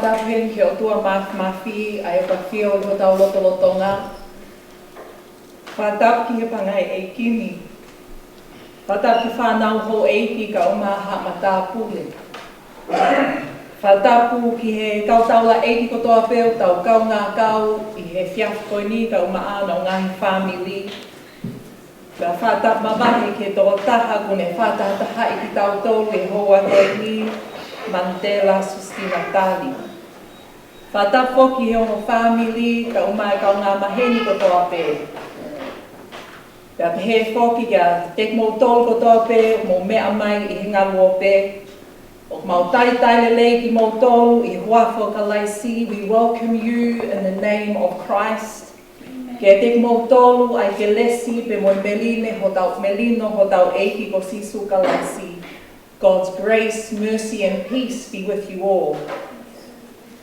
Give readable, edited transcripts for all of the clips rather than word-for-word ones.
whatapuhen ki o tua mafi ai o ka whio i ho tau lotolotonga. Whatap ki he pangai e kimi. Whatap ki whanau ho eiki ka umaha mata pule. Whatapu ki he kautaula eiki kotoa peo tau kau ngā kau i he whiaf koini ka umaa no ngahi whamili. Ka whatap mamahi ke tō taha kune whatataha i ki tau tolu e hoa koini Manitela Susitina Tali. Whatap foki he ono whamili ka umaa kau ngā maheni kotoa peo. Ka pehe foki kia tek mō tolu kotoa peo mō mea mai i hinga lua peo. O mau tai lei ki mō tolu I huafo ka laisi, we welcome you in the name of Christ. Kia tek mō tolu ai ke lesi pe Meleane ho tau melino ho tau eiki ko sisu ka laisi. God's grace, mercy and peace be with you all.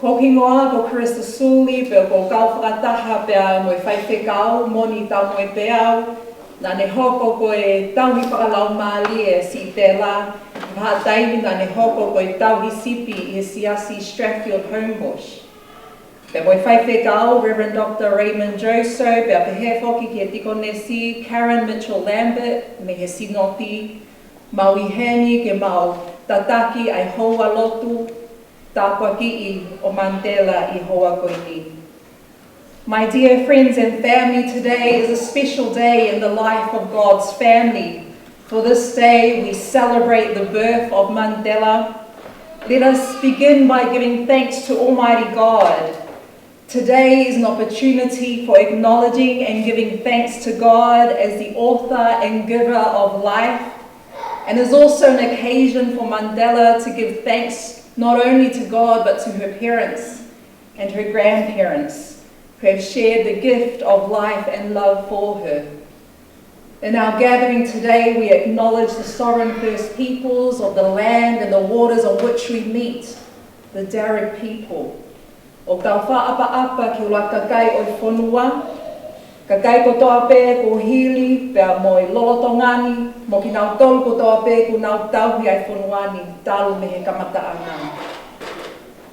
Ko kingoa ko Krista Suli pe ko kau whakataha pea mo whaiwhe kau moni tau mo peau. Nā ne hoko ko e tauhi whakalau māli e si te la. Paha taimi nā ne hoko ko e tauhi sipi I siasi Strathfield Homebush. Pe moi whaiwhe kau, Reverend Dr. Raymond Joso, pe a pehe whoki ki e tiko nesi, Karen Mitchell-Lambert, me he sinoti, Maui Hani ke mau tataki ai hoa lotu, tākua ki I o Manitela I hoa koini. My dear friends and family, today is a special day in the life of God's family. For this day, we celebrate the birth of Manitela. Let us begin by giving thanks to Almighty God. Today is an opportunity for acknowledging and giving thanks to God as the author and giver of life, and is also an occasion for Manitela to give thanks not only to God but to her parents and her grandparents, who have shared the gift of life and love for her. In our gathering today, we acknowledge the sovereign First Peoples of the land and the waters on which we meet, the Darug people. O tau whaapa-apa ki ua kakai o whonua, kakai kotoa pē ko hili, pēa mo I lolotongani, mo ki nau tolu kotoa pē ko nau tauhi ai whonuani, talu me he kamata ana.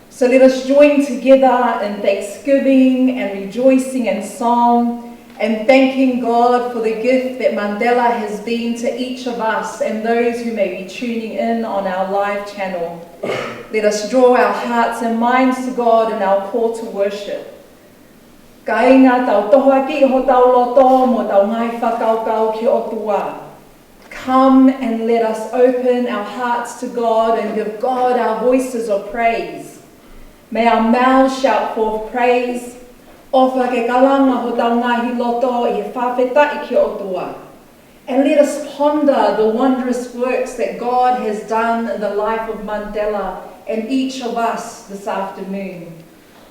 So let us join together in thanksgiving and rejoicing in song and thanking God for the gift that Manitela has been to each of us and those who may be tuning in on our live channel. Let us draw our hearts and minds to God in our call to worship. Ka inga tau tohua ki ho tau loto mo tau ngai whakaukau ki o tua. Come and let us open our hearts to God and give God our voices of praise. May our mouths shout forth praise. Ofa ke kalanga ho tau ngahi loto I he whawhetai ki o tua. And let us ponder the wondrous works that God has done in the life of Manitela and each of us this afternoon.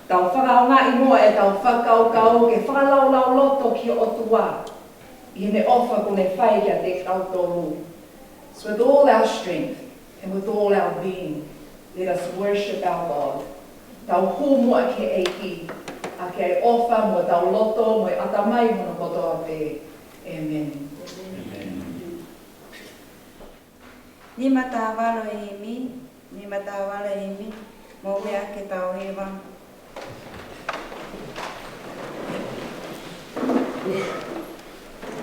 Tau whakaonga I moa e tau whakaukau ke whakalaulau loto ki o tua. I ne ofa ko ne whai kia te kautolu. So with all our strength and with all our being, let us worship our God. Tau hū mua ke eiki, a ke ai ofa mo tau loto mo I atamai hono kotoa pē. Amen. Ni matawalo imi, mo mea ke tau hewa.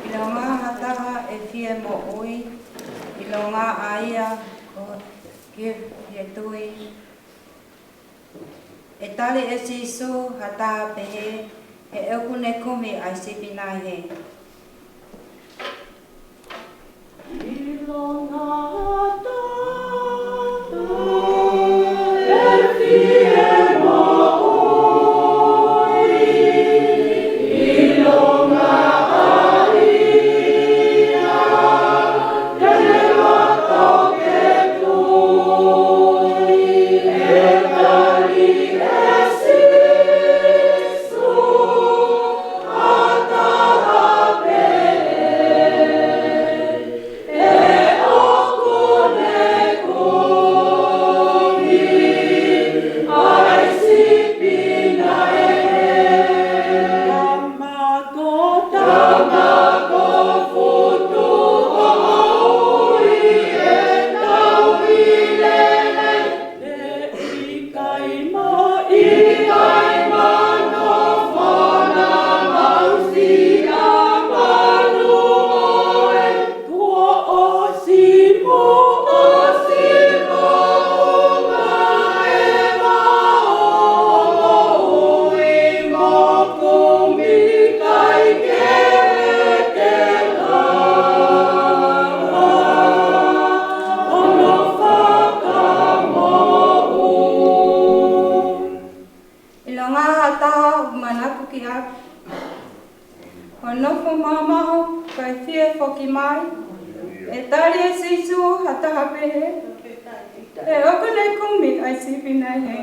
I lo ngā hataha e fie mo ui, I lo ngā aia ko ke he tui. E tali e sisu hataha pehe, e euku ne kumi ai sipinai he. I lo ngā Oh Ho nofo mamaho kai fie foki mai. E tali e sisu hataha pehe. E okune kumi ai sipina he.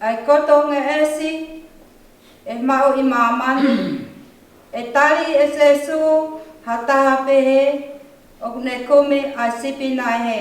Ai koto nge esi, e mau I mamani, e tali e sesu hataha pehe, o ne kome a sipi nai he.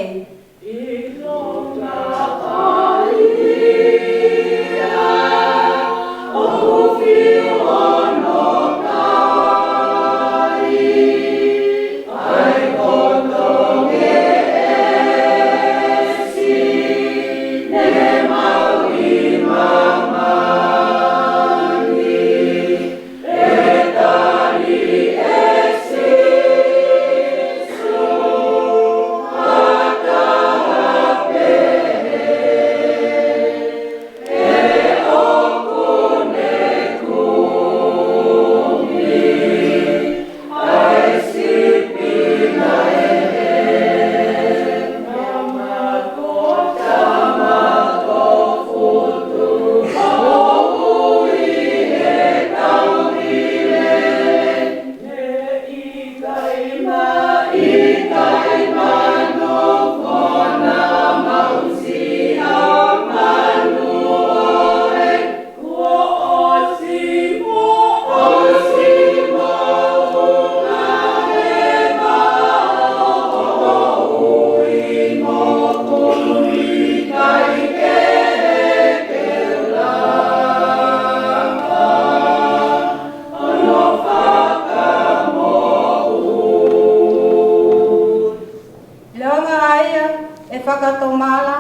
whaia e whakatomala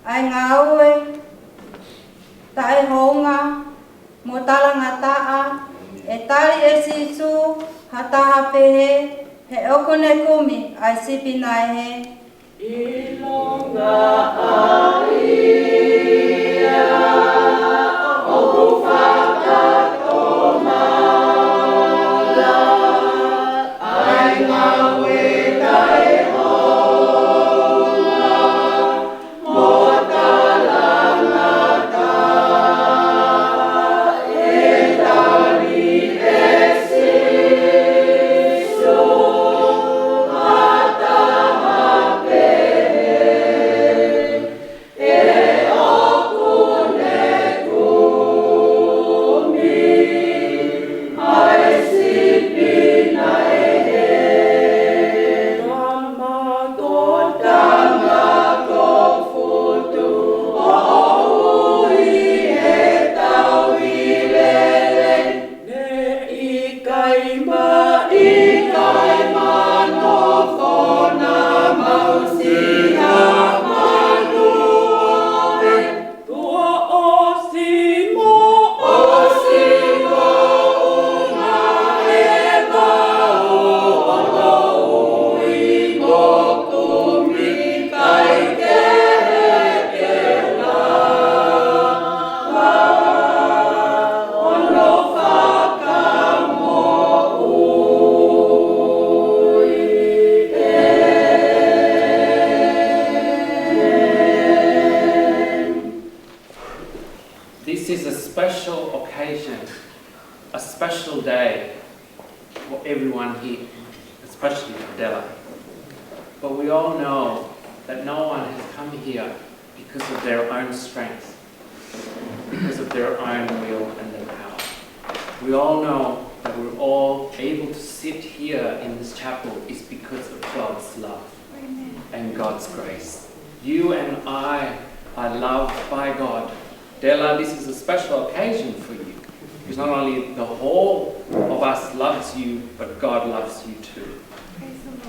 ai ngā ue tae honga mo talangataa e tali e sisu hataha pehe he okone kumi ai sipina he Ilonga aia o whakatomala ai ngā weta e honga mo talangata e tali e sisu hataha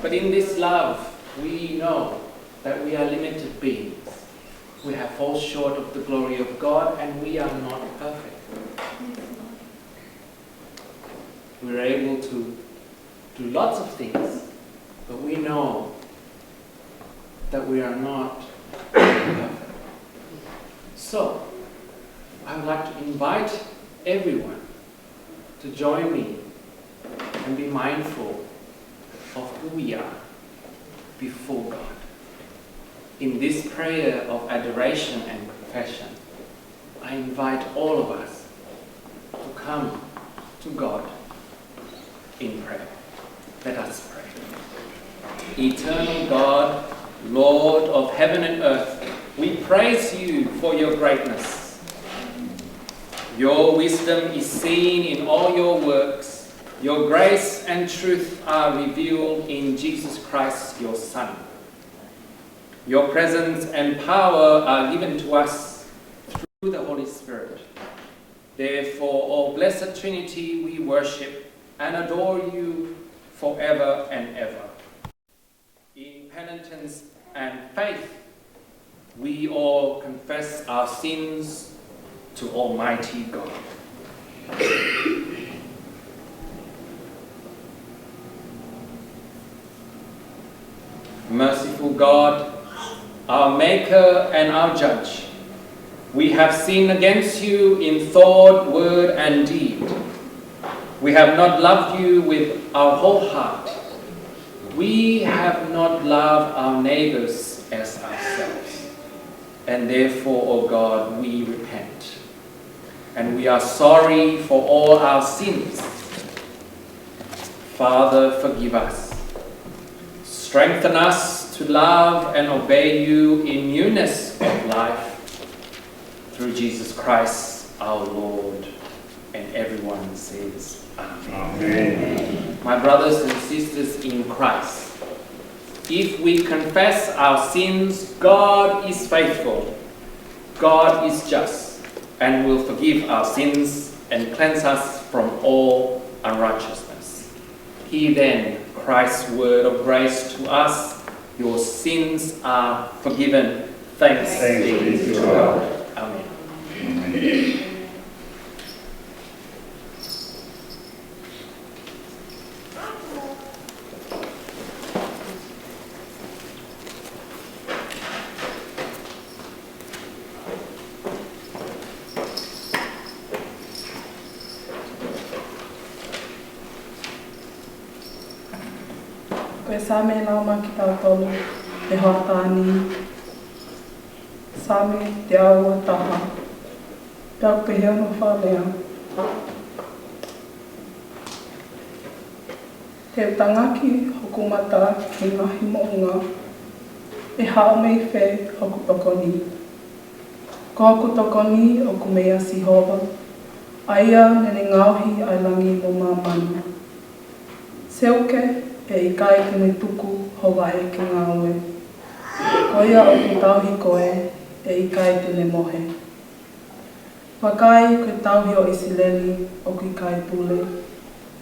But in this love, we know that we are limited beings. We have fallen short of the glory of God and we are not perfect. We're able to do lots of things, but we know that we are not perfect. So, I would like to invite everyone to join me and be mindful of who we are before God. In this prayer of adoration and confession, I invite all of us to come to God in prayer. Let us pray. Eternal God, Lord of heaven and earth, we praise you for your greatness. Your wisdom is seen in all your works. Your grace and truth are revealed in Jesus Christ, your Son. Your presence and power are given to us through the Holy Spirit. Therefore, O Blessed Trinity, we worship and adore you forever and ever. In penitence and faith, we all confess our sins to Almighty God. Merciful God, our Maker and our Judge, we have sinned against you in thought, word, and deed. We have not loved you with our whole heart. We have not loved our neighbors as ourselves. And therefore, O God, we repent. And we are sorry for all our sins. Father, forgive us. Strengthen us to love and obey you in newness of life. Through Jesus Christ, our Lord. And everyone says, Amen. Amen. My brothers and sisters in Christ, if we confess our sins, God is faithful, God is just, and will forgive our sins and cleanse us from all unrighteousness. Hear then Christ's word of grace to us your sins are forgiven. Thanks be to God. Amen. Koe same lauma ki tau tolu, te hoatani. Same te aua taha. Tau pe hea no whalea. Te tangaki hokumata ki ngahi mounga. E hao mei whē hoku tokoni. Ko hoku tokoni o ku mea sihova. Aia nene ngauhi ai langi mo mamani. Seuke e i kai ki me tuku hoa e ki ngā ue. Koia o ku tauhi koe e i kai tene mohe. Wakai koe tauhi o isileli o ki kai pule,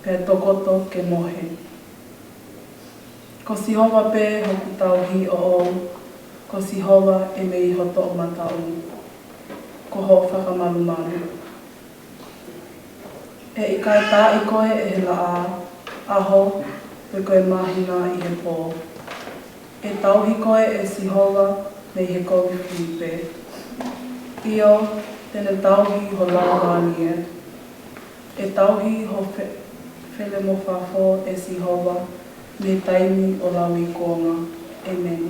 pē tokoto ke mohe. Ko sihova pē hoku tauhi o ou, ko sihova e me i hoto o matau. Ko ho whakamalumalu. E i kai tā i koe e he la aho, pe koe mahina i he pō. E tauhi koe e sihova me he koe whipe. Io, tene tauhi ho laurani e. E tauhi ho whele mo whafo e sihova me taimi o lawi konga. Amen.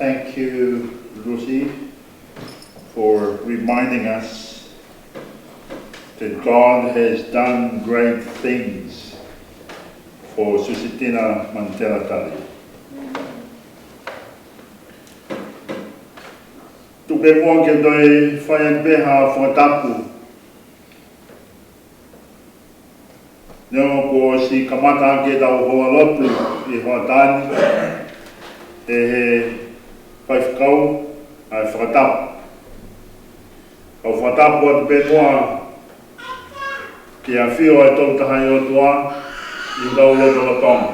Thank you, Lucy, for reminding us that God has done great things for Susitina Manitela Tali. Tuke mua ke doi whai beha whatapu. Neo ko si kamata ke tau hoa lotu I hoa tani e he whaifkau ai whakatapu. Kau whatapu atu pe mua ki a whio e tau tahai o tua I tau loto la tonga.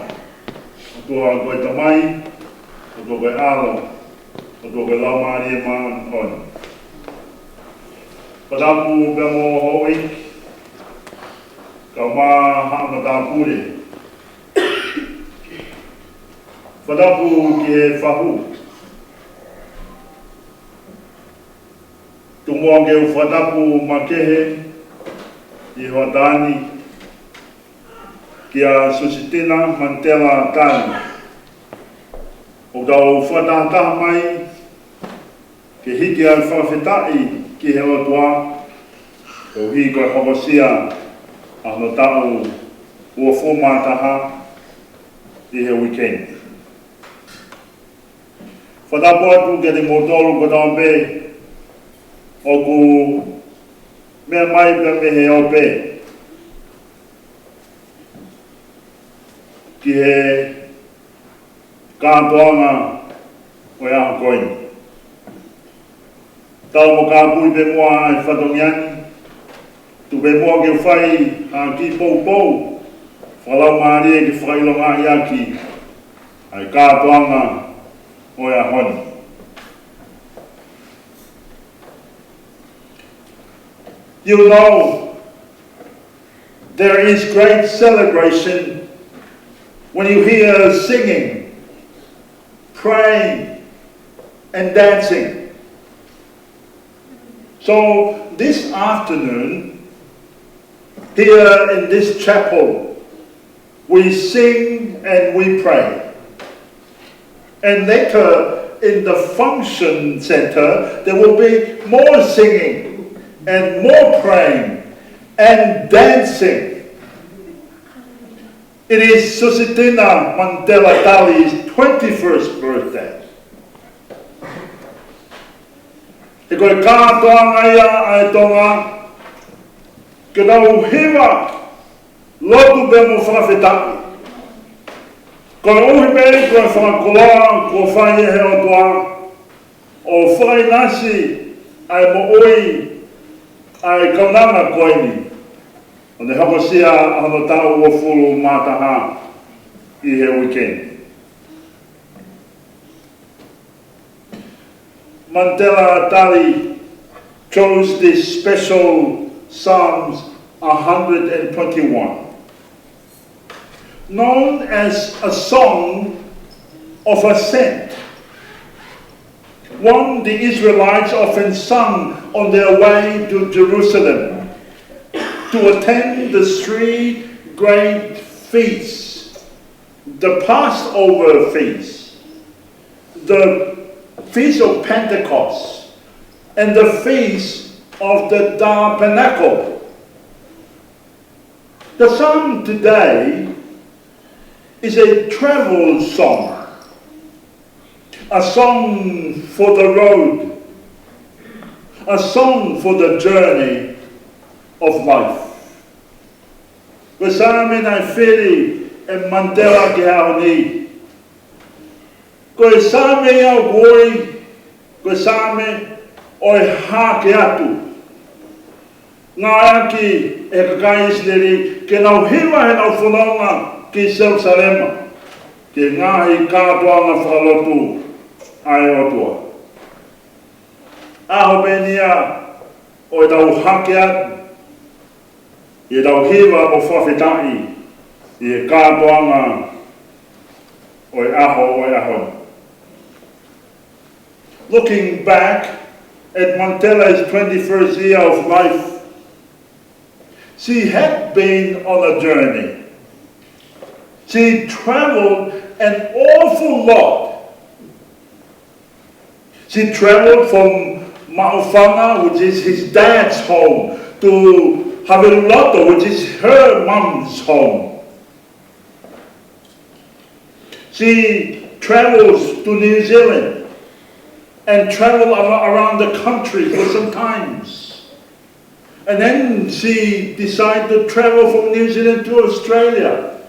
O tua koe tamai, o tua koe alo, o tua koe lau maari e maa on. Whatapu pe mo hoi, kau maa hanga tā pure. Whatapu ki he whahu. mua ke whatapu makehe I hoa Tani ki a Susitina Manitela Tali. O tau whatataha mai ke hiki ai whawhetai ki he otua o hi koe hokosia a no tau ua whomataha I he weekend. Whatapu atu ke te motoro ko tau pe o ku mea mai pe me he ope ki he kātoanga o ia koini. Tau mo kāpui pe mua ai whatongiani, tu pe mua ke whai a ki pou pou, whalau maari e ki whailonga I aki ai kātoanga o ia honi. You know, there is great celebration when you hear singing, praying, and dancing. So this afternoon, here in this chapel, we sing and we pray. And later in the function center, there will be more singing and more praying and dancing. It is Susitina Manitela Tali's 21st birthday. E koe kātoanga ia ai tonga, ke nau hiwa lotu pe mo whakawhetaki. Koe uhi mei koe whakakoloa, koe whai e he o toa, o whai nasi ai mo oi ai kaunanga koini. O ne hakosia ahono tau ua fulu mātaha I he weekend. Manitela Tali chose this special Psalms 121, known as a song of ascent. One the Israelites often sung on their way to Jerusalem to attend the three great feasts, the Passover feast, the Feast of Pentecost, and the Feast of the Tabernacle. The song today is a travel song. A song for the road, a song for the journey of life. Kasame nai whiri e Manitela ki hao ni. Koe same iau goi, koe same oi hā ke atu. Ngā aki e kakai isleri ke nau hiwa he nau whanonga ki Jerusalema, ke ngahi kātoanga whakalotu ai otua. Aho benia o e tau hake atu, I e tau hiwa mo whawhetai I e kātoanga o e aho. Looking back at Manitela's 21st year of life, she had been on a journey. She traveled an awful lot. She traveled from Maufanga, which is his dad's home, to Haveloto, which is her mom's home. She travels to New Zealand and traveled around the country for some times. And then she decided to travel from New Zealand to Australia,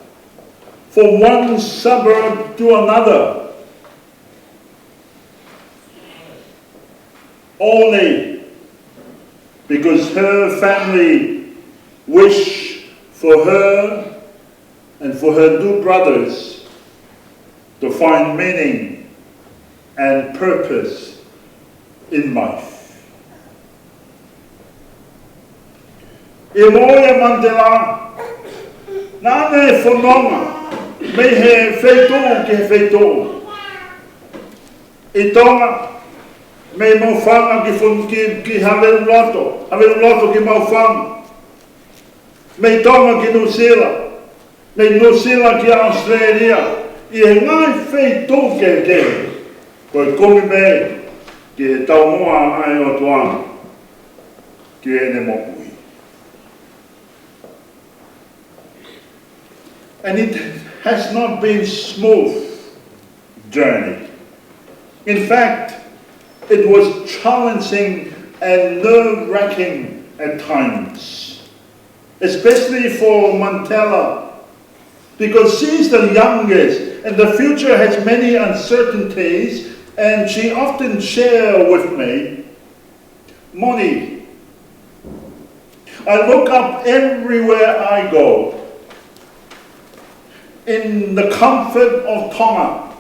from one suburb to another. Only because her family wished for her and for her two brothers to find meaning and purpose in life. E moia Manitela, nane whanonga, me he wheitō ki he wheitō. I tonga, Me maufanga ki havelu loto ki maufanga. Me tonga ki New Zealand. Me New Zealand ki Australia. I e ngai whei tō ke. Koe komi me ki he tau moa ai o tuana. Ki e ne mokui. And it has not been smooth journey. In fact, it was challenging and nerve-wracking at times, especially for Manitela, because she's the youngest and the future has many uncertainties, and she often shares with me, Moni, I look up everywhere I go, in the comfort of Tonga,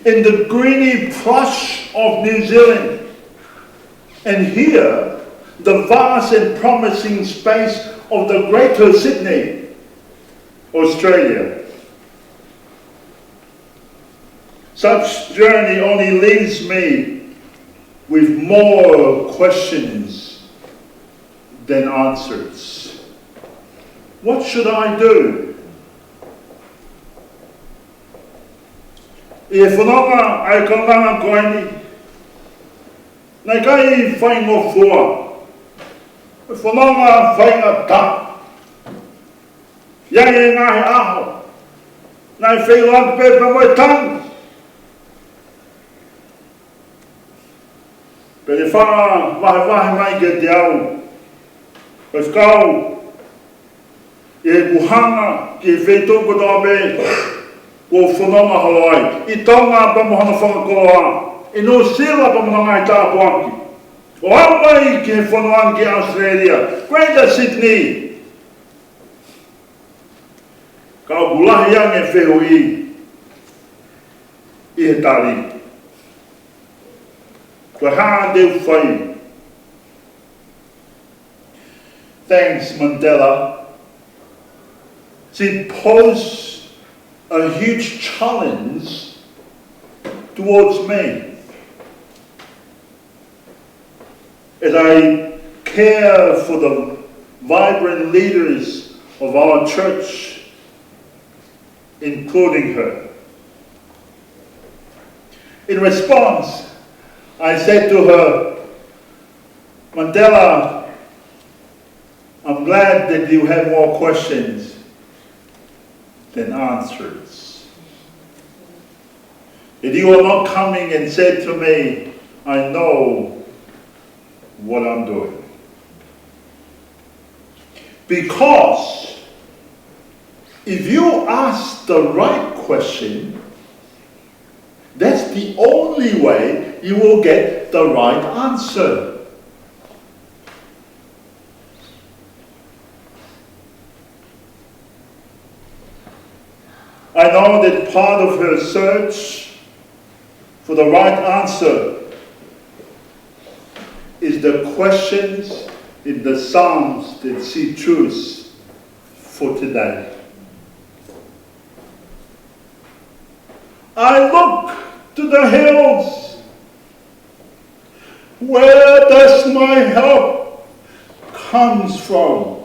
in the greeny plush of New Zealand, and here, the vast and promising space of the Greater Sydney, Australia. Such journey only leaves me with more questions than answers. What should I do? E whanonga ai kaunanga koeni. Nei kai whai ngō fua. E whanonga whai ngā ta. Iai e ngahi aho. Nei whai lag pepa moi tang. Pere whanga wahe mai ke te au. Kas kau. E buhanga ki whai tōko tō me. O whanonga haloi, I tonga pa mohana whakakoa, I no sila pa mohana I tāpuaki. O hawai ki he whanoan ki Australia, Greater Sydney. Ka o gulahi ang e whehui, I he Tali. Koe haa deu whai. Thanks, Manitela. She posed a huge challenge towards me as I care for the vibrant leaders of our church, including her. In response, I said to her, Manitela, I'm glad that you have more questions than answers. If you are not coming and said to me, I know what I'm doing. Because if you ask the right question, that's the only way you will get the right answer. I know that part of her search for the right answer is the questions in the Psalms that she chose for today. I look to the hills. Where does my help comes from?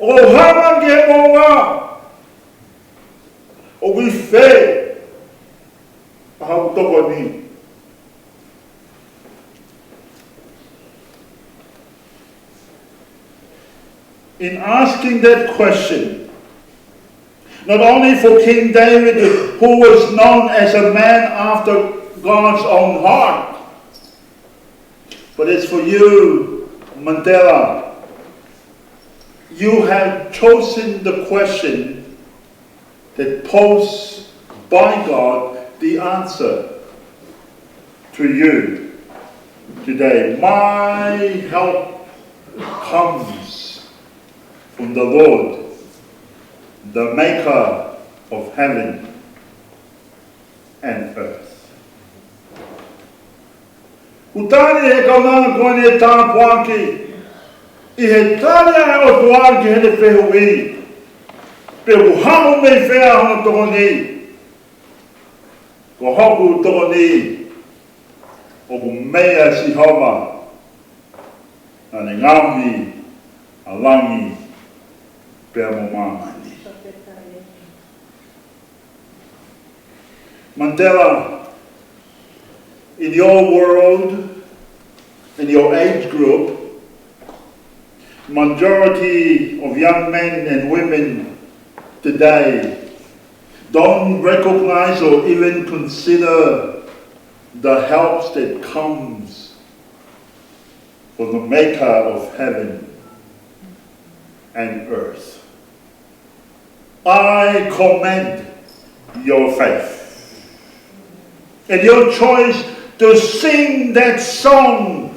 O hamange monga, o wife, how to in asking that question, not only for King David, who was known as a man after God's own heart, but it's for you, Manitela. You have chosen the question that posed by God the answer to you today. My help comes from the Lord, the maker of heaven and earth. Utani e kaunanga koe ne tāpuaki. I he tārea o tuāri ki hele whehui. Pe uhamu mei whea hana toko nei. Ko hoku toko ni o ku mea si homa ane ngami alangi pea mo mamani. Manitela, in your world, in your age group, majority of young men and women today don't recognize or even consider the help that comes from the maker of heaven and earth. I commend your faith and your choice to sing that song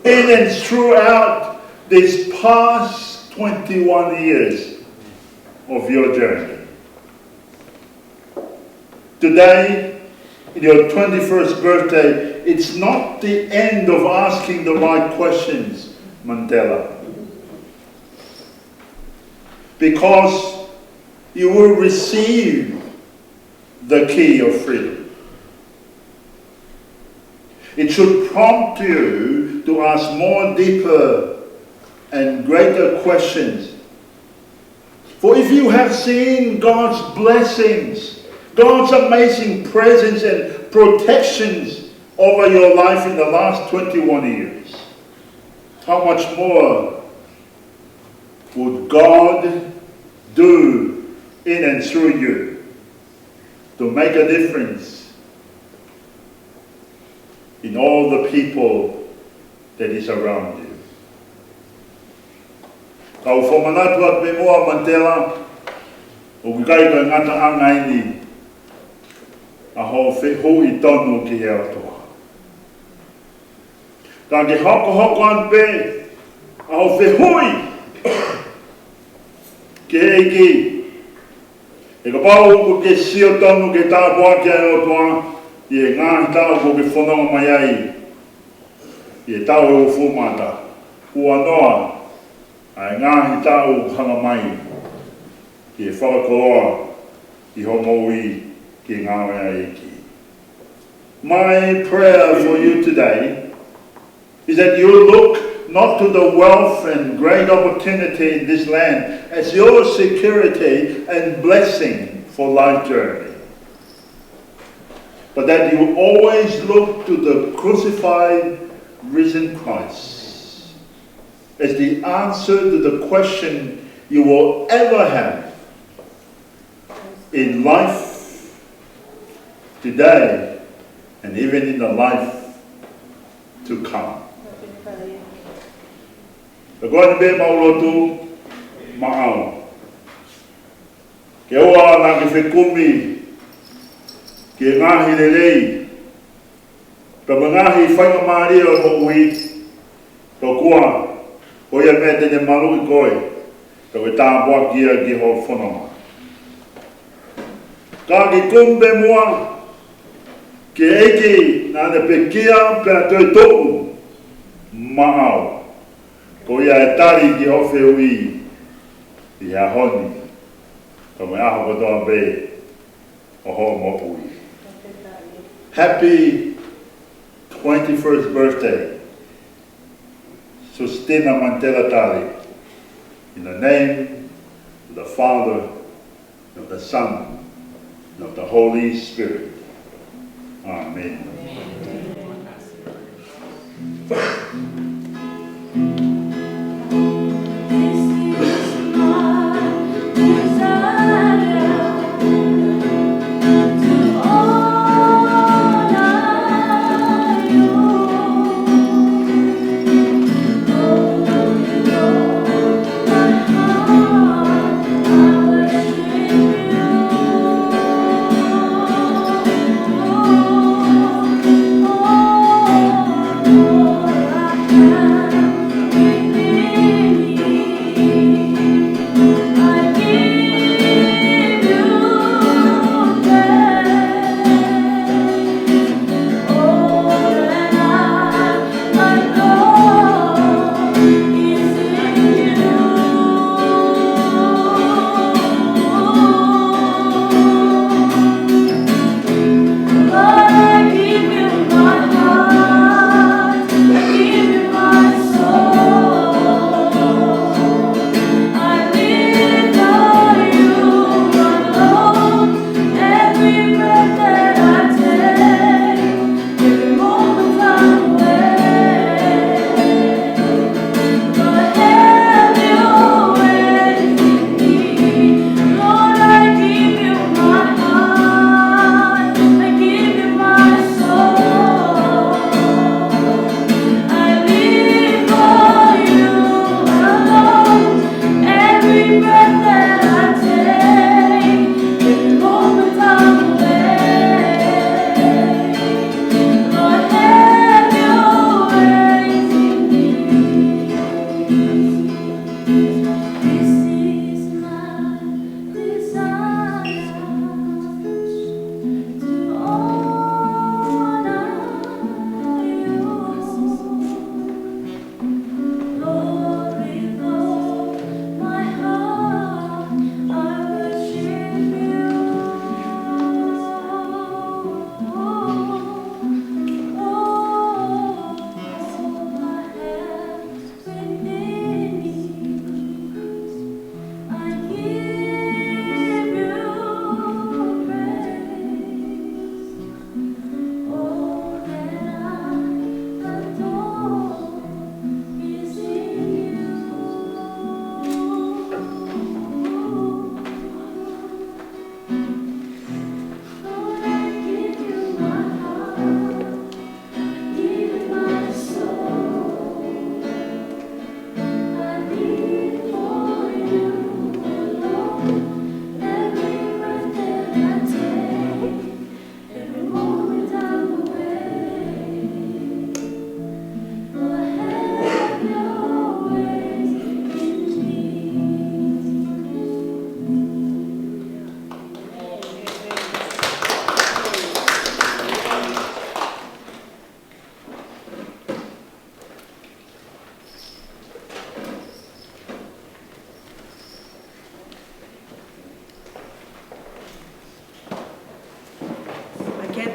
in and throughout these past 21 years of your journey. Today, in your 21st birthday, it's not the end of asking the right questions, Manitela. Because you will receive the key of freedom. It should prompt you to ask more deeper and greater questions. For if you have seen God's blessings, God's amazing presence and protections over your life in the last 21 years, how much more would God do in and through you to make a difference in all the people that is around you? Kau whamanatu at me mua Manitela, o kikai ka ngata angai ni, a ho whehu I tonu ki he atoa. Ka ki hoko an pe, a ho whehui ki eiki. E ka pau ko ke sio tonu ke tā poa ki ai atoa, I e ngāhi tāu ko ke whanau mai ai, I e tāu e o fumata, ua noa, ai ngāhi tāu hanga mai, ki e whakakoloa, I homoi ki ngāwe aiki. My prayer for you today is that you look not to the wealth and great opportunity in this land as your security and blessing for life journey, but that you always look to the crucified, risen Christ as the answer to the question you will ever have in life today and even in the life to come. Kau be maulotu ma'au. Kioa na ki whekumi ki ngahi lelei. Ka ngahi whainga maari o mo'ui. Ka kua ko ia me tene malu I koe. Ka we tāpua kia ki ho whanama. Ka ki kumbe mua ki eiki na ne pe kia pe a toi toku ma'au. Ko ia e Tali ki ho whiui I a honi. Ka me aho kotoa be o ho mo'ui. Happy 21st birthday, Susitina Manitela Tali. In the name of the Father, of the Son, and of the Holy Spirit. Amen. Oh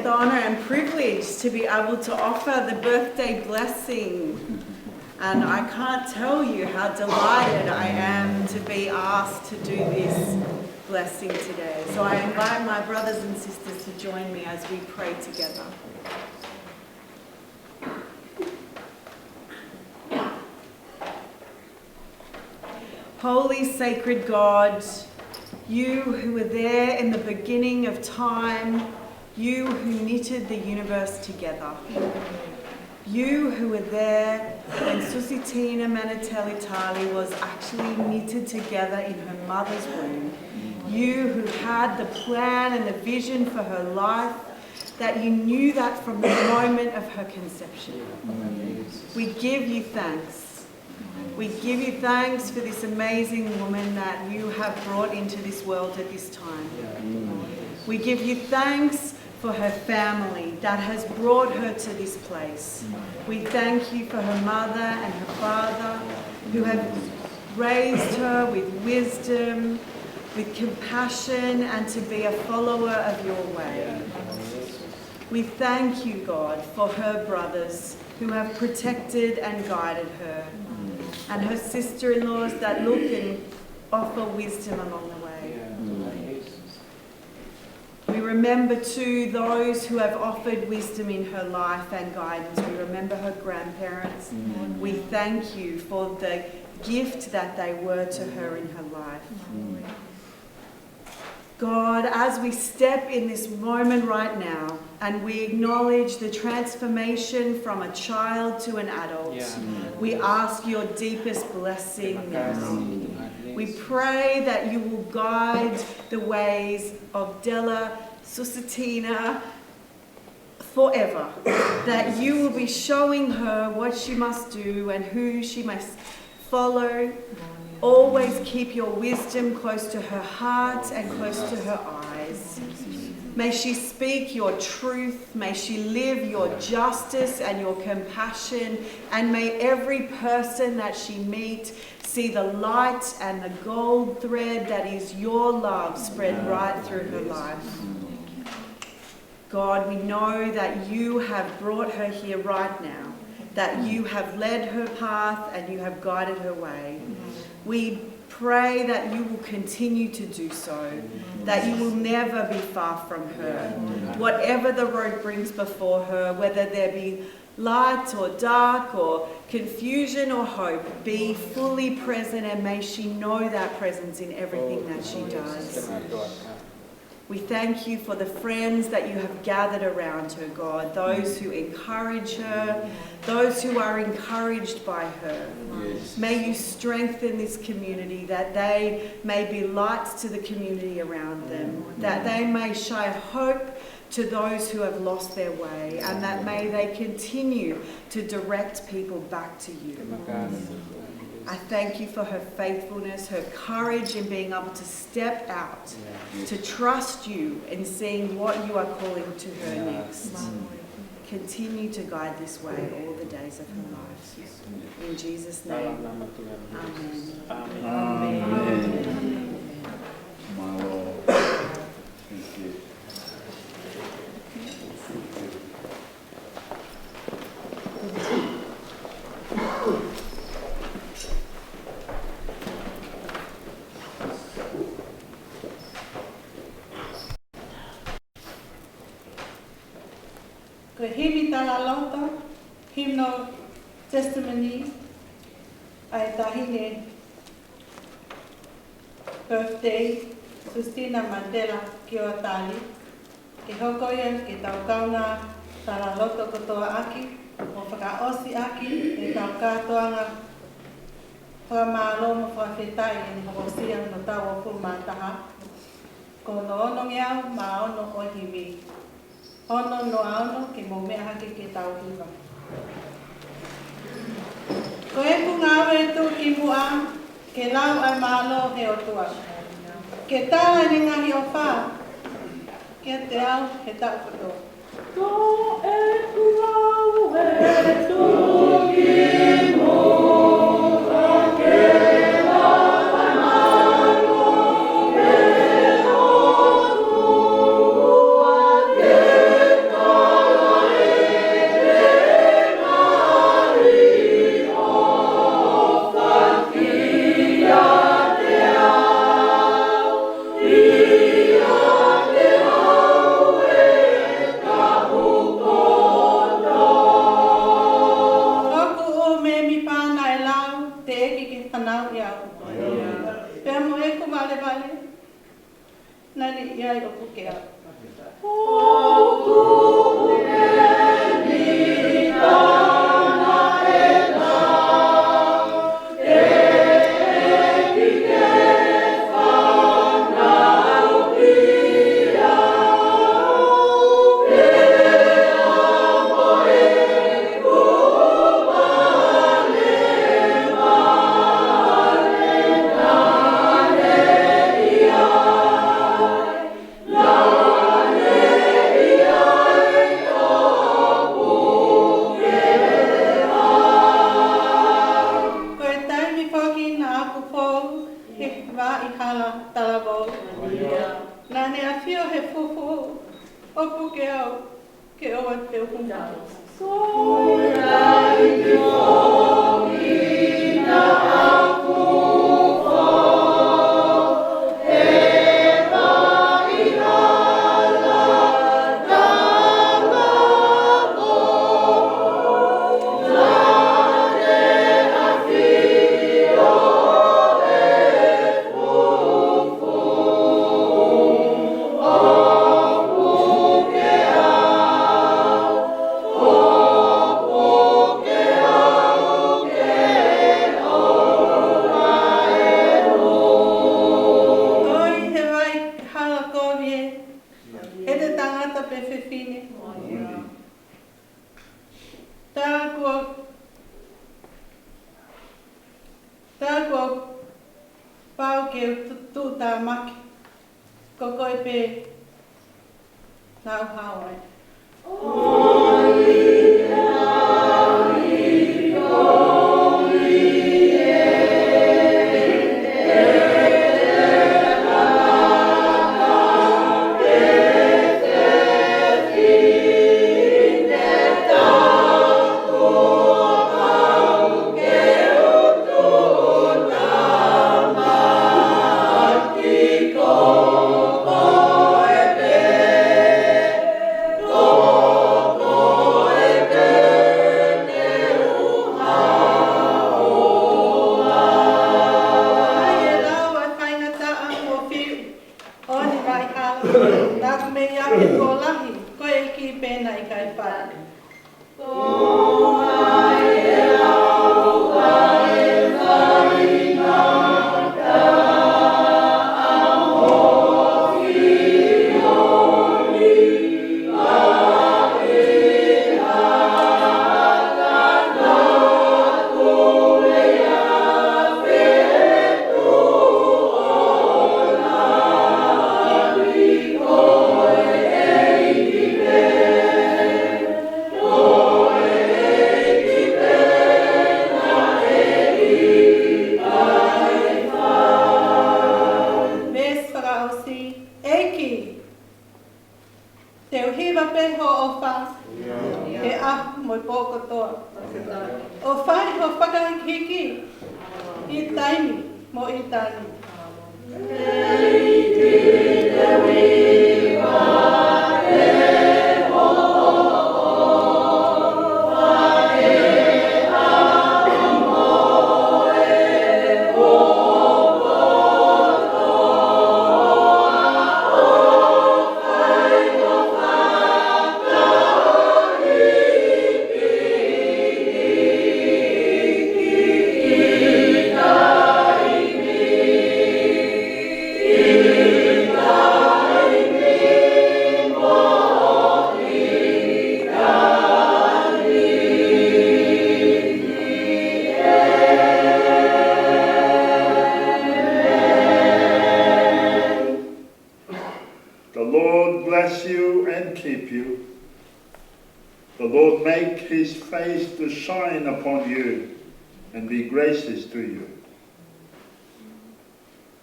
the honour and privilege to be able to offer the birthday blessing. And I can't tell you how delighted I am to be asked to do this blessing today. So I invite my brothers and sisters to join me as we pray together. Holy, sacred God, you who were there in the beginning of time, you who knitted the universe together. You who were there when Susitina, Manitela, Tali was actually knitted together in her mother's womb. You who had the plan and the vision for her life, that you knew that from the moment of her conception. We give you thanks. We give you thanks for this amazing woman that you have brought into this world at this time. We give you thanks for her family that has brought her to this place. We thank you for her mother and her father who have raised her with wisdom, with compassion, and to be a follower of your way. We thank you, God, for her brothers who have protected and guided her, and her sister-in-laws that look and offer wisdom along the way. We remember too those who have offered wisdom in her life and guidance. We remember her grandparents. We thank you for the gift that they were to her in her life. God, as we step in this moment right now and we acknowledge the transformation from a child to an adult, we ask your deepest blessing now. We pray that you will guide the ways of Della Susitina forever, that you will be showing her what she must do and who she must follow. Always keep your wisdom close to her heart and close to her eyes. May she speak your truth. May she live your justice and your compassion. And may every person that she meets see the light and the gold thread that is your love spread right through her life. God, we know that you have brought her here right now, that you have led her path and you have guided her way. We pray that you will continue to do so, that you will never be far from her. Whatever the road brings before her, whether there be light or dark or confusion or hope, be fully present, and may she know that presence in everything that she does. We thank you for the friends that you have gathered around her, God, those who encourage her, those who are encouraged by her. May you strengthen this community, that they may be lights to the community around them, that they may shine hope to those who have lost their way, and that may they continue to direct people back to you. I thank you for her faithfulness, her courage in being able to step out, to trust you in seeing what you are calling to her next. Continue to guide this way all the days of her life. In Jesus' name, amen. Amen. My Lord. Thank you. Ko himi tala loto, hymnal testimony, ai tahine birthday, Susitina Manitela Kioa Tali, ke hokoia ke tau kauna tala loto kotoa aki, o whakaosi aki, e tau katoanga whamalo mo whawhetai e hokosia no tau o pumataha, ko no ono ngeau ma ono o himi. Ono no ano ke mo mea hake ke tau hiwa. Ko e pungawe tu ki mua, ke lau ai malo he o tua. Ke tala ni ngahi o wha, ke te au he tau koto. Ko e pungawe tu ki mua, ke lau ai malo he o tua. Opu ke au, ke oa te opunga.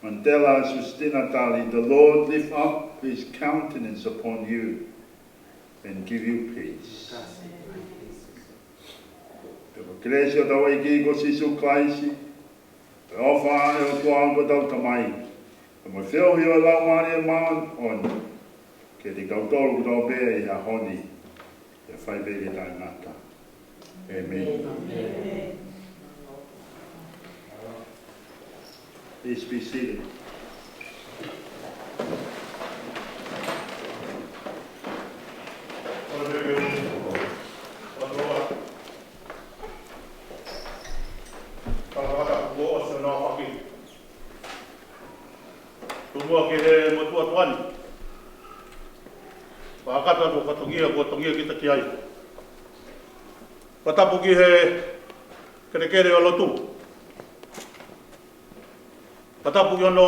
Manitela, Susitina, Tali, the Lord lift up his countenance upon you and give you peace. Te wakresio tau eki ko sisu klaisi, te ofa e o tuango tau tamai, te mo whio hio lau mani e maan on, ke te kautoro tau bea I ha honi, te whaibere tai ngata. Amen. Amen. Please be seated. Tumua ke he motua tuani. Whakata ko katongia kita ki ai. Patapu ki he kere o Latu. Patapu ki ono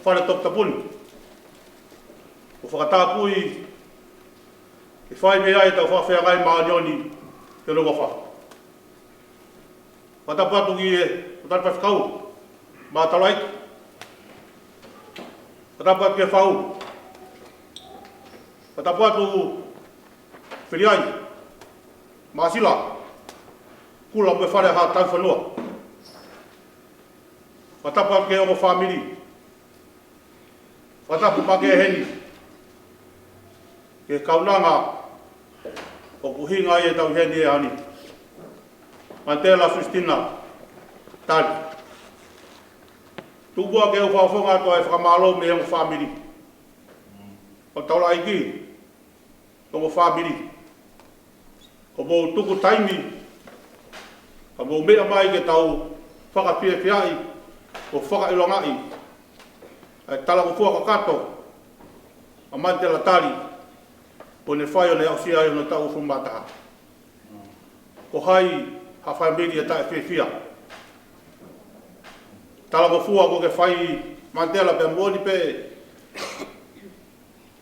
whare tok tapuni. O whakatapui I whai me ai tau whawhea ngai maanioni te rongo wha. Patapu atu ki he utarpai whakau. Mā talaiki. Patapu atu ki he whau. Katapu atu whiriai, Masila, kula me whare ha tau whanua. Katapu atu ke ongo whamiri. Katapu pa ke heni. Ke kaunanga o kuhinga e tau heni e ani. Manitela, Susitina, Tali. Tupua ke uwhawhonga atua e whakamalo me ongo whamiri. O taula aiki, ongo whamiri. Ko mō tuku taimi, ka mō mea mai ke tau whakapia o whakailongai. Ai tala ko fua kakato, a Manitela Tali, po ne whai o ne au sia i no tau whumataha. Ko hai, ha whai meri e tae whiawhia. Tala ko fua ko ke whai Manitela pe mwoni pe,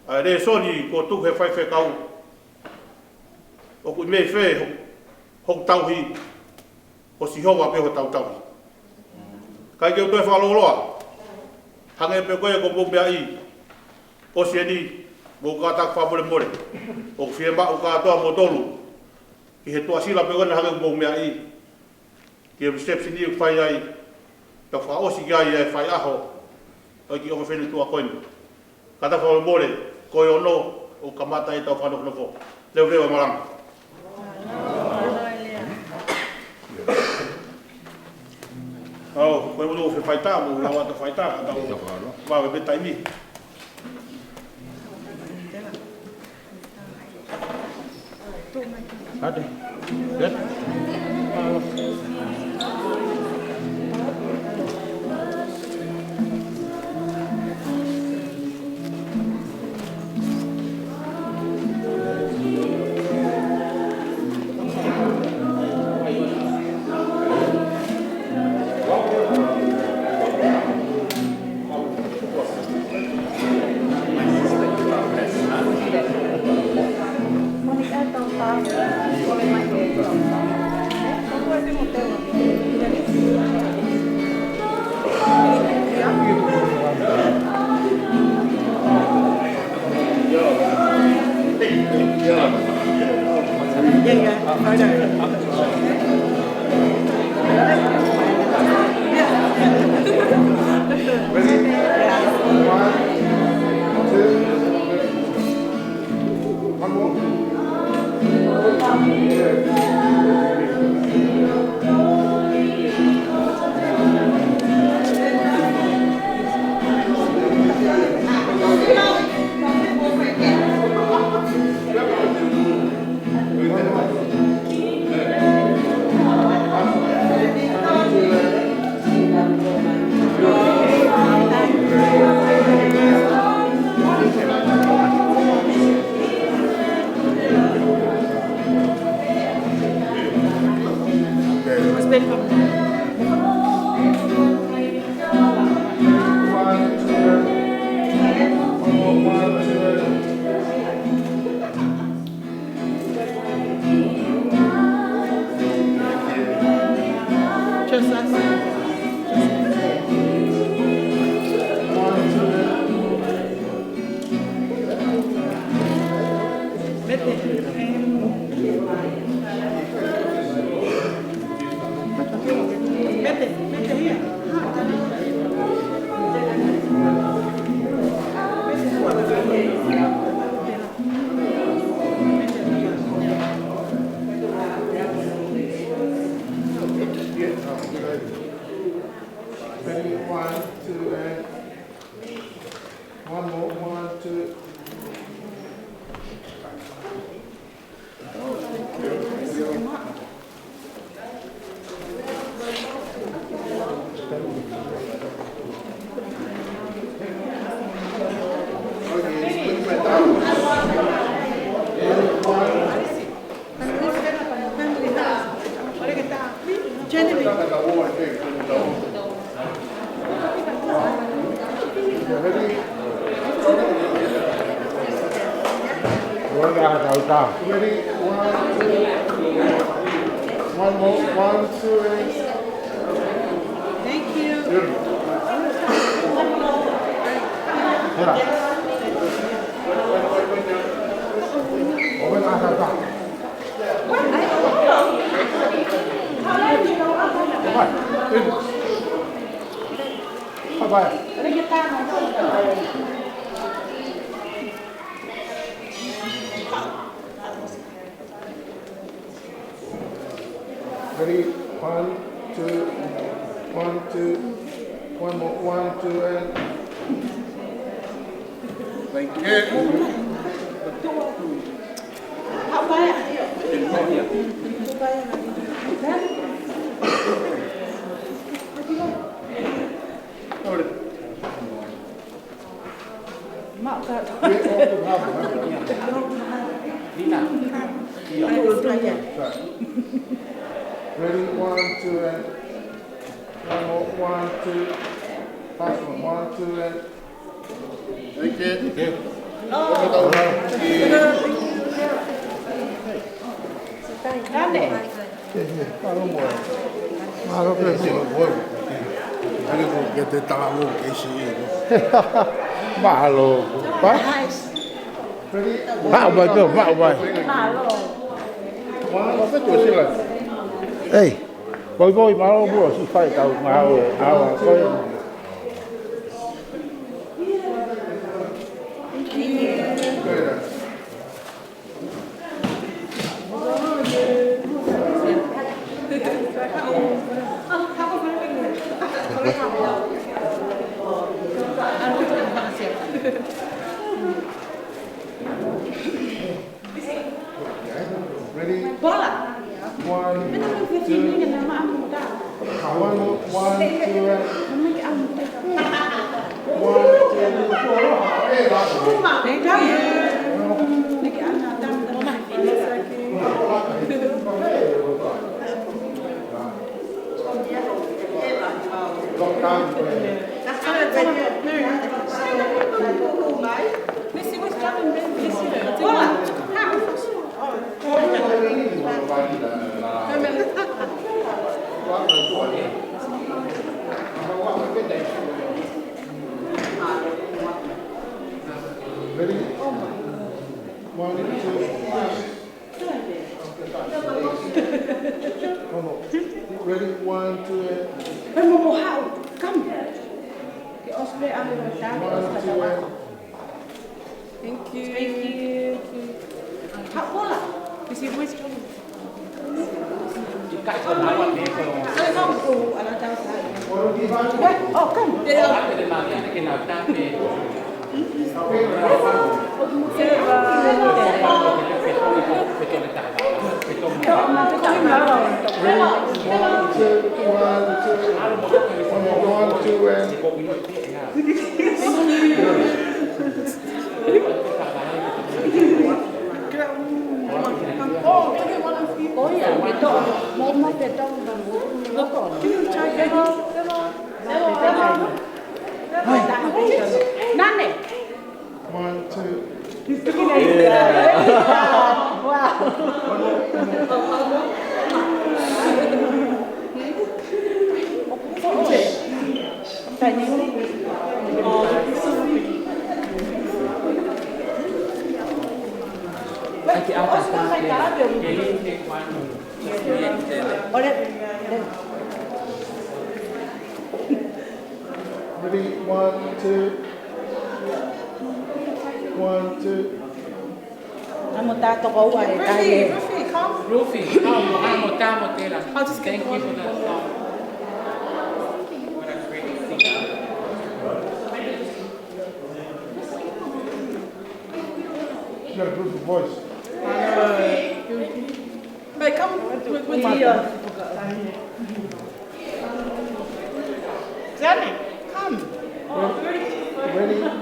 ai re soni ko tuku he whai whekau. O kui mei whē, hok tauhi, o si hoa pe ho tau tauhi. Kai ke utoi whaloloa, hange pe koe ko mōmea i, o si eni, mō kātak whapore more, o whie mao kātoa mō tolu, ki he tua sila pe koe hange mōmea i, ki e reception i u whai ai, ta wha osi ki ai e whai aho, o ki o whene tua koe. Kātak whapore more, koe ono, o kamata i tau whanoknoko. Leo rewa maranga. Oh, koe mulu o whaitaa, mo ulawa ta whaitaa, tau wawe be taimi. Ade, good. Ready? One more. 1, 2, and... Thank you. Beautiful. Yeah. Ready? 1, 2, 1, 2. One more, 1, 2, and. Thank you. Ready? 1, 2, and. One more, 1, 2. Last one, 1, 2, and. Thank you. Malo. Ready? Hey, voi malo bro, si fai tau mau coi. Ready? Paula.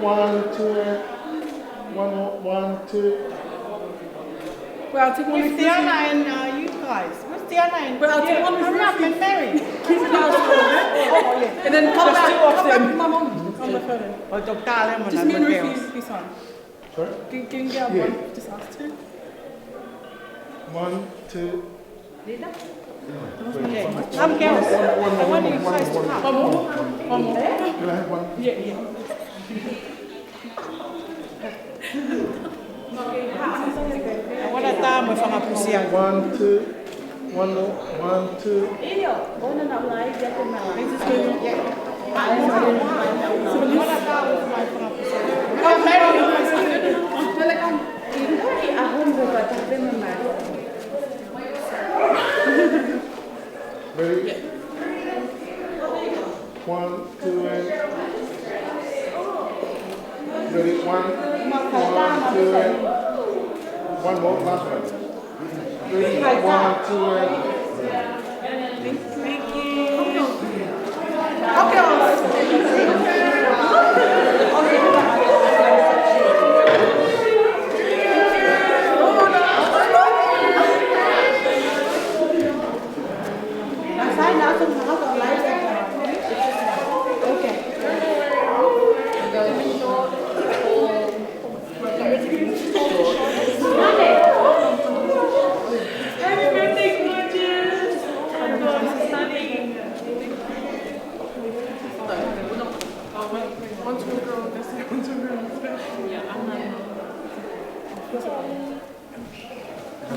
1, 2. One, 1, 2. What a 1, 2. One more. 1, 2. Ready? 1, 2, and ready? 1, 2, and one more. Last one. Ready? 1, 2, and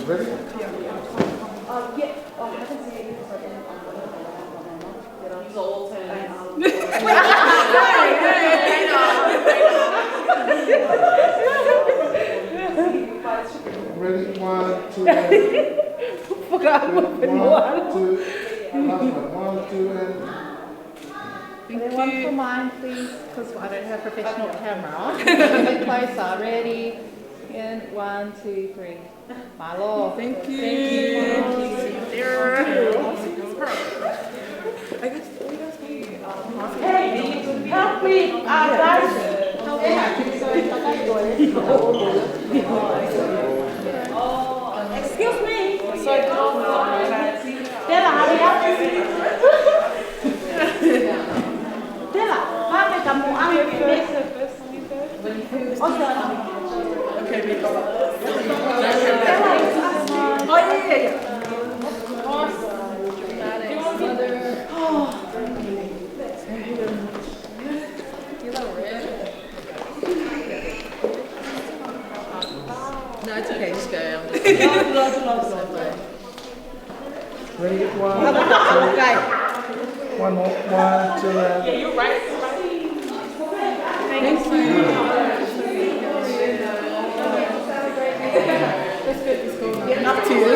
ready? Ready? 1, 2, and Forgot what it was. 1, 2. Last one. 1, 2, and One for mine, please, because I don't have a professional camera. A bit closer. Ready? In 1, 2, 3. My lord. Thank you. Hey, help me, guys. Excuse me. Stella, hurry up. Stella, mami, kamu ambil Okay, we go. Oh, yeah. No, it's okay, just go. ready? 1, 2. One more. 1, 2, and Yeah, you're right. Thank you. Up to you.